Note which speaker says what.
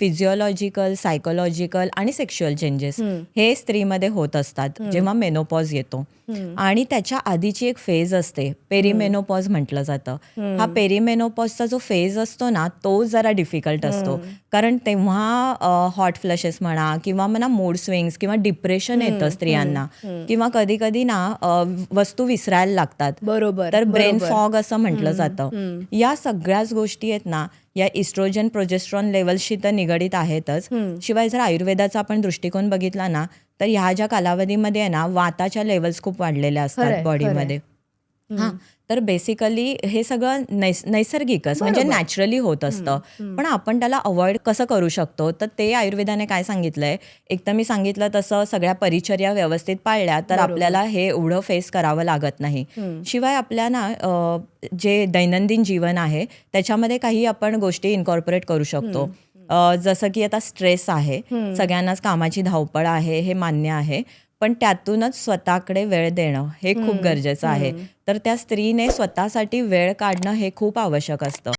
Speaker 1: Physiological, psychological आणि sexual changes हे स्त्रीमध्ये होत असतात जेव्हा मेनोपॉज येतो. आणि त्याच्या आधीची एक फेज असते, पेरिमेनोपॉज म्हटलं जातं. हा पेरिमेनोपॉजचा जो फेज असतो ना, तो जरा डिफिकल्ट असतो. कारण तेव्हा हॉट फ्लशेस म्हणा किंवा म्हणा मूड स्विंग्स किंवा डिप्रेशन येतं स्त्रियांना, किंवा कधी कधी ना वस्तू विसरायला लागतात.
Speaker 2: बरोबर,
Speaker 1: तर ब्रेन
Speaker 2: बरोबर.
Speaker 1: फॉग असं म्हटलं जातं. या सगळ्याच गोष्टी आहेत ना, या इस्ट्रोजन प्रोजेस्ट्रॉन लेवल्सशी तर निगडीत आहेतच. शिवाय जर आयुर्वेदाचा आपण दृष्टिकोन बघितला ना, तर ह्या ज्या कालावधीमध्ये आहे ना, वाताच्या लेवल्स खूप वाढलेल्या असतात
Speaker 2: खरंय,
Speaker 1: बॉडीमध्ये. हां, तर बेसिकली हे सगळं नैसर्गिकच म्हणजे
Speaker 2: बरोबर.
Speaker 1: नॅचरली होत असतं. पण आपण त्याला अवॉइड कसं करू शकतो, तर ते आयुर्वेदाने काय सांगितलंय, एक तर मी सांगितलं तसं सगळ्या परिचर्या व्यवस्थित पाळल्या तर
Speaker 2: बरोबर.
Speaker 1: आपल्याला हे एवढं फेस करावं लागत नाही. शिवाय आपल्या ना जे दैनंदिन जीवन आहे त्याच्यामध्ये काही आपण गोष्टी इन्कॉर्पोरेट करू शकतो. जसं की आता स्ट्रेस आहे, सगळ्यांनाच कामाची धावपळ आहे, हे मान्य आहे. पण त्यातूनच स्वतःकडे वेळ देणं हे खूप गरजेचं आहे. तर त्या स्त्रीने स्वतःसाठी वेळ काढणं हे खूप आवश्यक असतं.